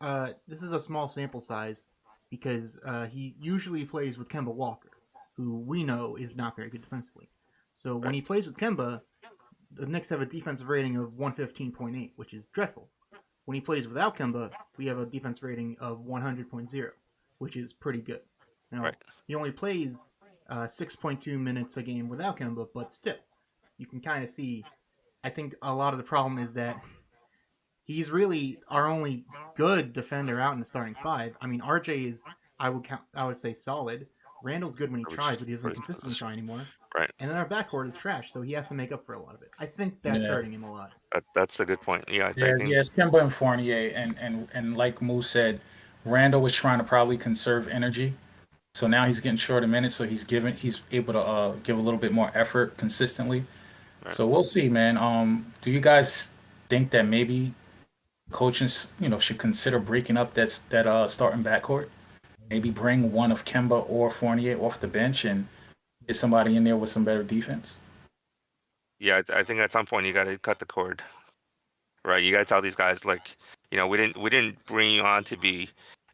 this is a small sample size because he usually plays with Kemba Walker, who we know is not very good defensively. So when Right. he plays with Kemba, the Knicks have a defensive rating of 115.8, which is dreadful. When he plays without Kemba, we have a defense rating of 100.0, which is pretty good. Now, Right. he only plays 6.2 minutes a game without Kemba, but still, you can kind of see. I think a lot of the problem is that he's really our only good defender out in the starting five. I mean, RJ is I would say solid. Randall's good when he tries, but he doesn't consistently try anymore. Right. And then our backcourt is trash, so he has to make up for a lot of it. I think that's Yeah. hurting him a lot. That's a good point. Yeah, I Yeah, think yeah, it's Kemba and Fournier, and like Moose said, Randall was trying to probably conserve energy, so now he's getting shorter minutes, so he's able to give a little bit more effort consistently. Right. So we'll see, man. Do you guys think that maybe coaches, should consider breaking up that starting backcourt. Maybe bring one of Kemba or Fournier off the bench and get somebody in there with some better defense. Yeah, I think at some point you got to cut the cord, right? You got to tell these guys like, we didn't bring you on to be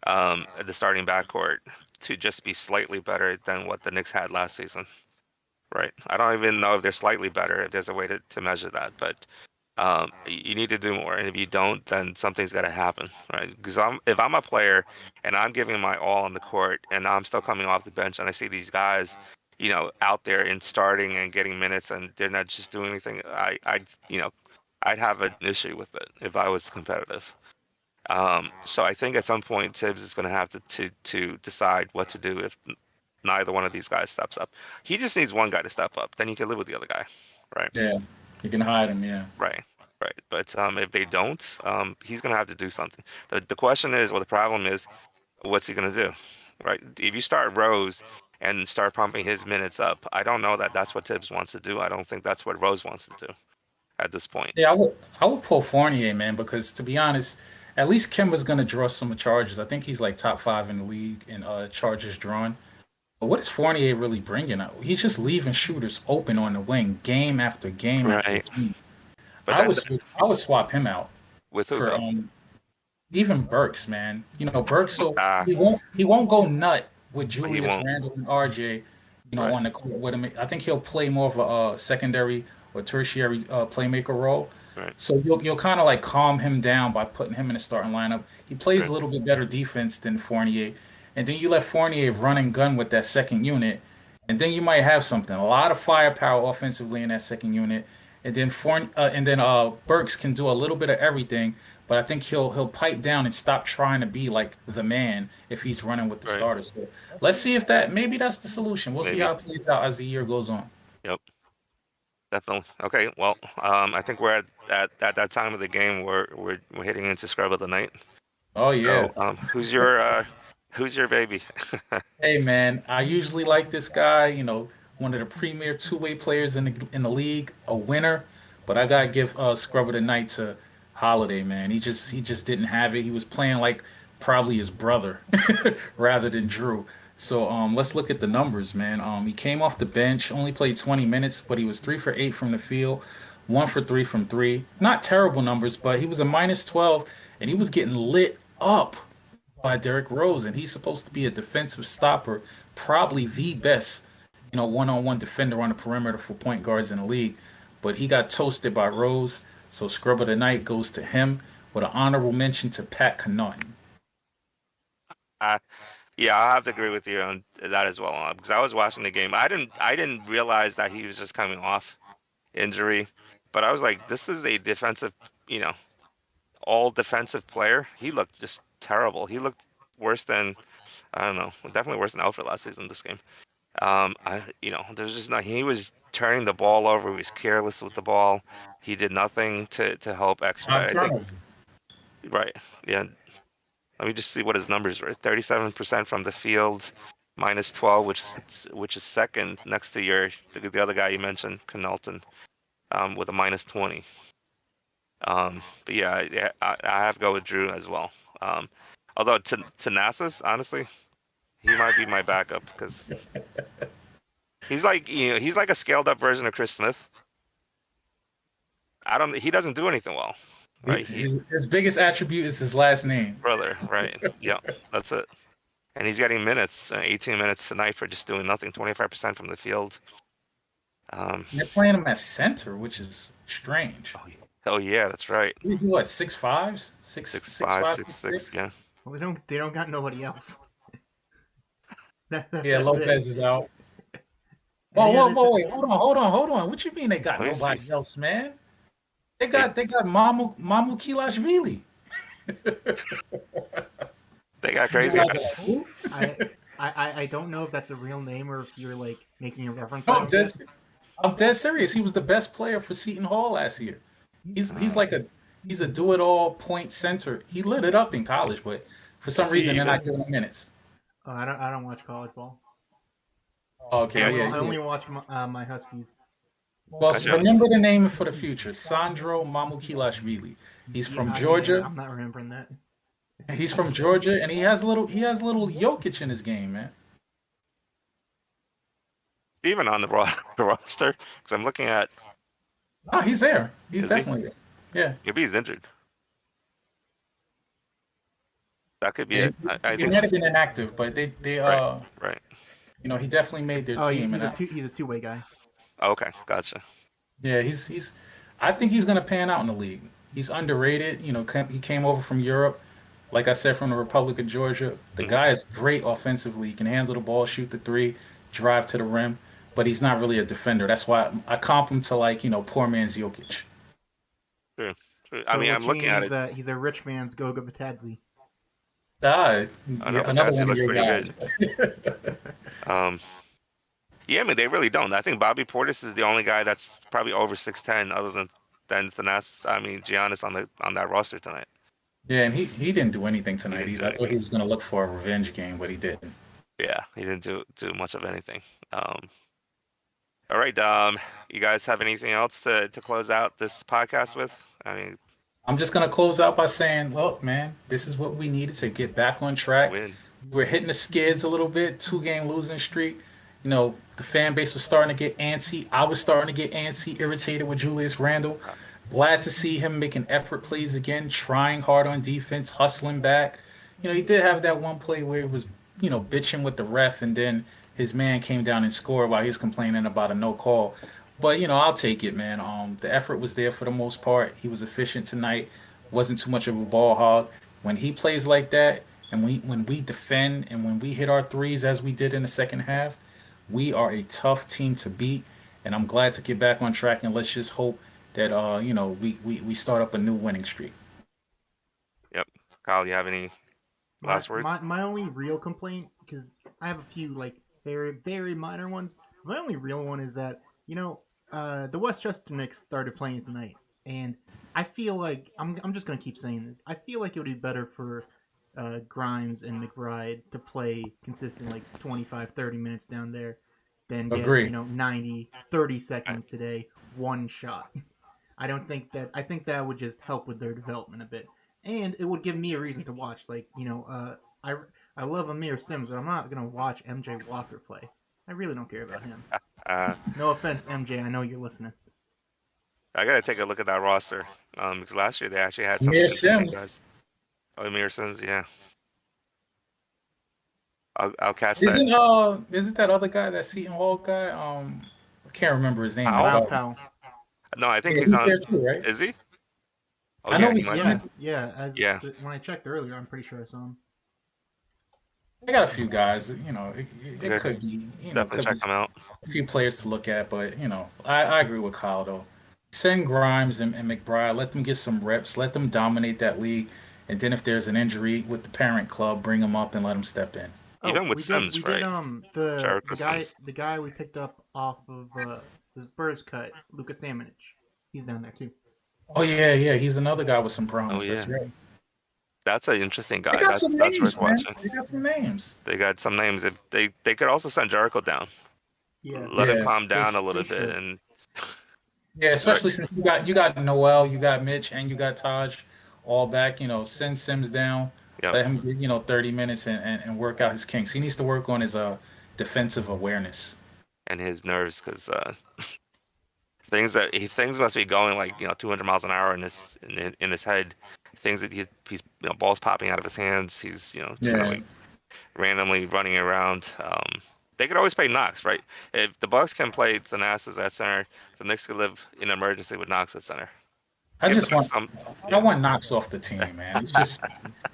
the starting backcourt to just be slightly better than what the Knicks had last season, right? I don't even know if they're slightly better, if there's a way to measure that, but you need to do more. And if you don't, then something's got to happen, right? Because if I'm a player and I'm giving my all on the court and I'm still coming off the bench and I see these guys, out there and starting and getting minutes and they're not just doing anything, I'd have an issue with it if I was competitive. So I think at some point Tibbs is going to have to decide what to do if neither one of these guys steps up. He just needs one guy to step up, then you can live with the other guy, right? Yeah, you can hide him. Yeah. Right, right. But if they don't, he's going to have to do something. The question is, well, the problem is, what's he going to do, right? If you start Rose and start pumping his minutes up, I don't know that that's what Tibbs wants to do. I don't think that's what Rose wants to do at this point. Yeah, I would pull Fournier, man, because to be honest, at least Kimba's gonna draw some charges. I think he's like top five in the league in charges drawn. But what is Fournier really bringing out? He's just leaving shooters open on the wing, game after game after Right. game. But I would swap him out with who for though? even Burks, man. Burks, so Ah, he won't go nut with he Julius won't. Randle and RJ, Right, on the court with him. I think he'll play more of a secondary or tertiary playmaker role. right, So you'll kind of like calm him down by putting him in the starting lineup. He plays right, a little bit better defense than Fournier, and then you let Fournier run and gun with that second unit, and then you might have something. A lot of firepower offensively in that second unit, and then Burks can do a little bit of everything. But I think he'll pipe down and stop trying to be like the man if he's running with the right. starters. So let's see if maybe that's the solution. We'll see Maybe. how it plays out as the year goes on. Yep. Definitely. Okay. Well, I think we're at that time of the game where we're hitting into scrub of the night. Oh yeah. So, who's your baby? Hey man, I usually like this guy, one of the premier two-way players in the league, a winner. But I gotta give Scrub of the Night to Holiday, man. He just didn't have it. He was playing like probably his brother rather than Drew. So let's look at the numbers, man. He came off the bench, only played 20 minutes, but he was 3 for 8 from the field, 1 for 3 from three. Not terrible numbers, but he was a minus 12, and he was getting lit up by Derrick Rose, and he's supposed to be a defensive stopper, probably the best, one-on-one defender on the perimeter for point guards in the league. But he got toasted by Rose, so scrub of the night goes to him with an honorable mention to Pat Connaughton. Uh, yeah, I have to agree with you on that as well. Because I was watching the game. I didn't realize that he was just coming off injury, but I was like, this is a defensive, you know, all defensive player. He looked just terrible. He looked worse than, I don't know, definitely worse than Alfred last season. This game. There's just not. He was turning the ball over. He was careless with the ball. He did nothing to help Five expedite. I think turnovers. right. Yeah. Let me just see what his numbers were. 37% from the field, minus 12, which is second next to the other guy you mentioned, Connaughton, with a minus 20. But yeah, I have to go with Drew as well. Although Thanasis, honestly, he might be my backup because he's like a scaled up version of Chris Smith. He doesn't do anything well, right? His biggest attribute is his last name. Brother, right? Yeah, that's it. And he's getting minutes, 18 minutes tonight for just doing nothing, 25% from the field. They're playing him at center, which is strange. Oh yeah, that's right. What, 6'5"? 6'5", 6'5", 6'6", yeah. Well, they don't got nobody else. Yeah, That's Lopez it. is out. Whoa, Any whoa, other whoa, wait, hold on. What you mean they got Let me see. nobody else, man? They They, got they got Mamu Kilashvili. they got You crazy guys are guys. like, who? I, I don't know if that's a real name or if you're like making a reference. No, I don't get. I'm dead serious. He was the best player for Seton Hall last year. He's Uh, like he's a do it all point center. He lit it up in college, but for some is he reason they're even? not giving him minutes. Oh, I don't watch college ball. Okay, I Yeah, only, yeah, I yeah. only watch my Huskies. Well, Gotcha. remember the name for the future: Sandro Mamukilashvili. He's from Georgia. I'm not remembering that. He's from Georgia, and he has little Jokic in his game, man. Even on the roster, because I'm looking at, Oh, he's there. He's is he? definitely there. Yeah. Maybe he's injured. That could be Yeah, it. I he think. might have been inactive, but they Right. he definitely made their Oh, team. he's a two-way guy. Okay, gotcha. Yeah, I think he's gonna pan out in the league. He's underrated. He came over from Europe, like I said, from the Republic of Georgia. The Mhm. guy is great offensively. He can handle the ball, shoot the three, drive to the rim, but he's not really a defender. That's why I comp him to poor man's Jokic. True. True. I So mean, what I'm you mean looking at it. he's a rich man's Goga Batadze. Ah, I know yeah, another Potassium one of looks your pretty guys. good. Um, yeah, I mean, they really don't. I think Bobby Portis is the only guy that's probably over 6'10", other than Thanasis. I mean, Giannis on that roster tonight. Yeah, and he didn't do anything He tonight didn't do either. I thought he anything. was gonna look for a revenge game, but he didn't. Yeah, he didn't do much of anything. All right. You guys have anything else to close out this podcast with? I mean, I'm just gonna close out by saying, look, man, this is what we needed to get back on track. win. We're hitting the skids a little bit, 2 game losing streak. The fan base was starting to get antsy. I was starting to get antsy, irritated with Julius Randle. Glad to see him making effort plays again, trying hard on defense, hustling back. He did have that one play where he was, bitching with the ref, and then his man came down and scored while he was complaining about a no call. But I'll take it, man. The effort was there for the most part. He was efficient tonight. Wasn't too much of a ball hog. When he plays like that, and when we defend and when we hit our threes as we did in the second half, we are a tough team to beat. And I'm glad to get back on track. And let's just hope that we start up a new winning streak. Yep. Kyle, you have any My last words? my only real complaint, because I have a few like very very minor ones. My only real one is that the Westchester Knicks started playing tonight, and I feel like I'm just gonna keep saying this. I feel like it would be better for Grimes and McBride to play consistent like 25, 30 minutes down there than get Agree. 90, 30 seconds today, one shot. I think that would just help with their development a bit, and it would give me a reason to watch. Like I love Amir Sims, but I'm not gonna watch MJ Walker play. I really don't care about him. Uh, No offense, MJ. I know you're listening. I gotta take a look at that roster. Because last year they actually had some Amir interesting Sims. guys. Oh, Amir Sims, yeah. I'll catch that. Isn't that other guy, that Seton Hall guy? I can't remember his name. Powell? Miles Powell. No, I think Yeah, he's he's on. there too, right? Is he? Oh I know yeah, he he's might. Yeah, be. yeah. Yeah. When I checked earlier, I'm pretty sure I saw him. I got a few guys. It Okay. could be. Definitely Could check be him out. a few players to look at, but I agree with Kyle though. Send Grimes and McBride. Let them get some reps. Let them dominate that league, and then if there's an injury with the parent club, bring them up and let them step in. Even with we Sims, did, right? the Jericho guy Sims. we picked up off of the Spurs cut, Lucas Samanich. He's down there too. Oh yeah. He's another guy with some problems. Oh, That's yeah. right. That's an interesting They guy. got some That's names, worth man. watching. They got some names. They got some names. If they could also send Jericho down. Yeah, Let him Yeah. calm down a they little bit, should. and Yeah, especially since you got Noel, you got Mitch, and you got Taj all back. Send Sims down, yeah, let him get 30 minutes and work out his kinks. He needs to work on his defensive awareness. and his nerves, because things must be going like 200 miles an hour in his head. Things that he's balls popping out of his hands. He's just kind of Yeah, like randomly running around. They could always play Knox, right? If the Bucks can play Thanasis at center, the Knicks could live in emergency with Knox at center. I Give just them want some I want Knox off the team, man.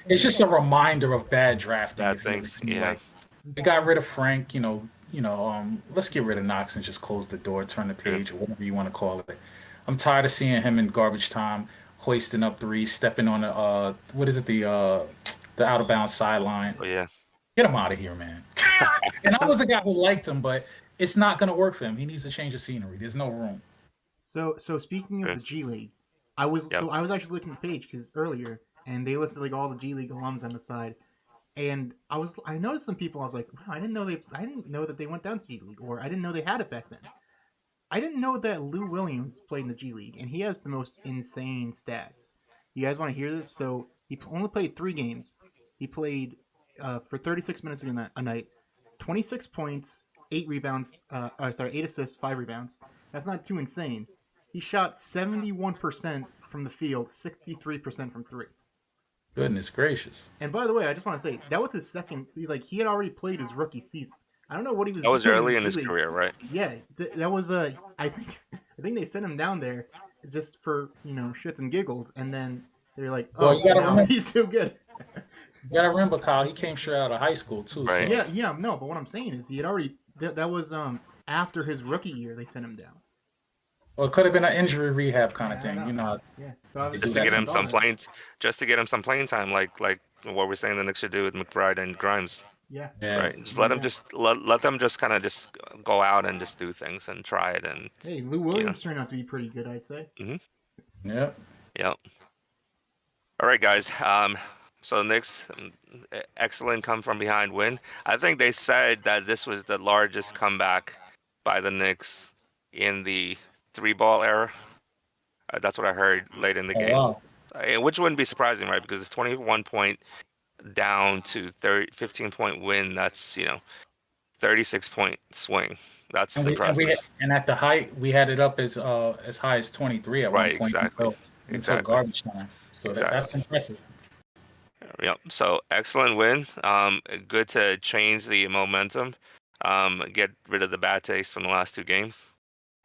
It's just a reminder of bad drafting. bad if you things. ask me. Yeah, Like, we got rid of Frank. Let's get rid of Knox and just close the door, turn the page, or whatever you want to call it. I'm tired of seeing him in garbage time, hoisting up threes, stepping on the what is it, the out of bounds sideline. but yeah, Get him out of here, man. And I was a guy who liked him, but it's not going to work for him. He needs to change the scenery. There's no room. So speaking of Okay. the G League, I was Yep. I was actually looking at the page because earlier, and they listed like all the G League alums on the side, and I noticed some people. I was like, wow, I didn't know that they went down to G League, or I didn't know they had it back then. I didn't know that Lou Williams played in the G League, and he has the most insane stats. You guys want to hear this? So he only played 3 games. He played for 36 minutes a night, 26 points, 8 rebounds. Sorry, 8 assists, 5 rebounds. That's not too insane. He shot 71% from the field, 63% from three. Goodness gracious. And by the way, I just want to say that was his second. Like he had already played his rookie season. I don't know what he was That was doing in early the in G his League. career, right? Yeah, that was I think I think they sent him down there just for shits and giggles, and then they're like, Well, oh no, he's too good. you gotta remember, Kyle. He came straight out of high school too. Right. So Yeah, no. But what I'm saying is he had already that was after his rookie year they sent him down. well, it could have been an injury rehab kind of I don't thing. know. You know, Yeah, so Just to that get him some sometimes. playing, just to get him some playing time, like what we're saying the Knicks should do with McBride and Grimes. yeah, Yeah. Right. Just let them let them just kind of just go out and just do things and try it and Hey, Lou Williams turned out to be pretty good, I'd say. Yeah. Yep. All right, guys. So the Knicks, excellent come from behind win. I think they said that this was the largest comeback by the Knicks in the 3-ball era. That's what I heard late in the Oh, game, wow. which wouldn't be surprising, right? Because it's 21 point down to 15-point win. That's 36-point swing. That's impressive. And at the height we had it up as high as 23 at one Right. point Exactly. until Exactly. garbage time. So that's Exactly. impressive. Yep. So excellent win. Good to change the momentum. Get rid of the bad taste from the last 2 games.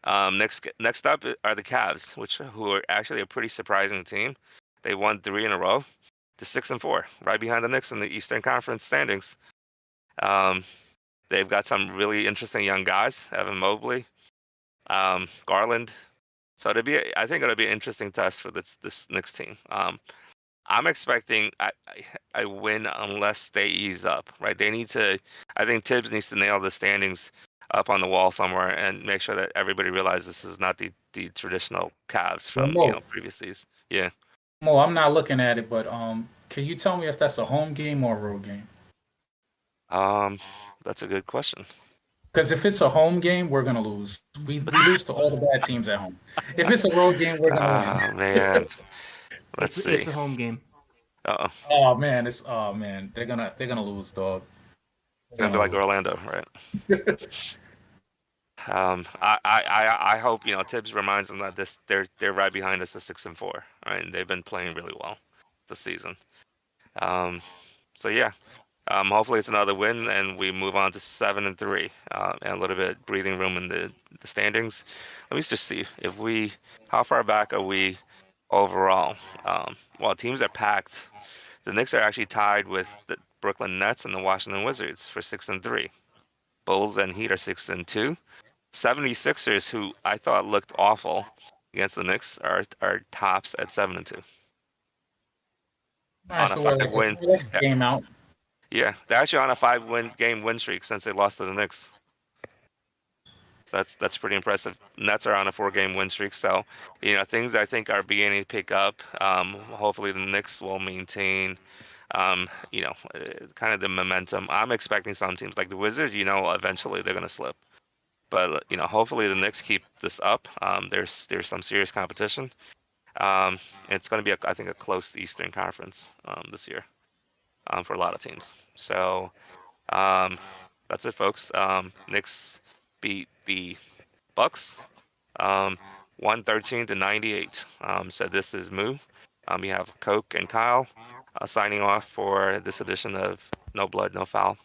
Next up are the Cavs, who are actually a pretty surprising team. They won 3 in a row. The 6-4, right behind the Knicks in the Eastern Conference standings. They've got some really interesting young guys. Evan Mobley, Garland. So I think it'll be an interesting test for this Knicks team. I'm expecting a win unless they ease up, right? I think Tibbs needs to nail the standings up on the wall somewhere and make sure that everybody realizes this is not the traditional Cavs Well, from previous seasons. Yeah. Mo, I'm not looking at it, but can you tell me if that's a home game or a road game? That's a good question. Because if it's a home game, we're gonna lose. We lose to all the bad teams at home. If it's a road game, we're gonna win. Oh man. Let's see. It's a home game. Uh-oh. Oh man, they're gonna lose, dog. It's gonna be like Orlando, right? I hope Tibbs reminds them that they're right behind us at 6-4, right? And they've been playing really well this season. So yeah, hopefully it's another win and we move on to 7-3, and a little bit breathing room in the standings. Let me just see how far back are we overall? Well, teams are packed. The Knicks are actually tied with the Brooklyn Nets and the Washington Wizards for 6-3. Bulls and Heat are 6-2. 76ers, who I thought looked awful against the Knicks, are tops at 7-2. Nice, On a so we're 5-win. like a game out. Yeah, they're actually on a 5-game win streak since they lost to the Knicks. So that's pretty impressive. Nets are on a 4-game win streak, so things I think are beginning to pick up. Hopefully the Knicks will maintain, kind of the momentum. I'm expecting some teams like the Wizards. Eventually they're gonna slip, but hopefully the Knicks keep this up. There's some serious competition. It's going to be, I think, a close Eastern Conference this year for a lot of teams. So that's it, folks. Knicks beat the Bucks 113-98. So this is Moo. We have Coke and Kyle signing off for this edition of No Blood, No Foul.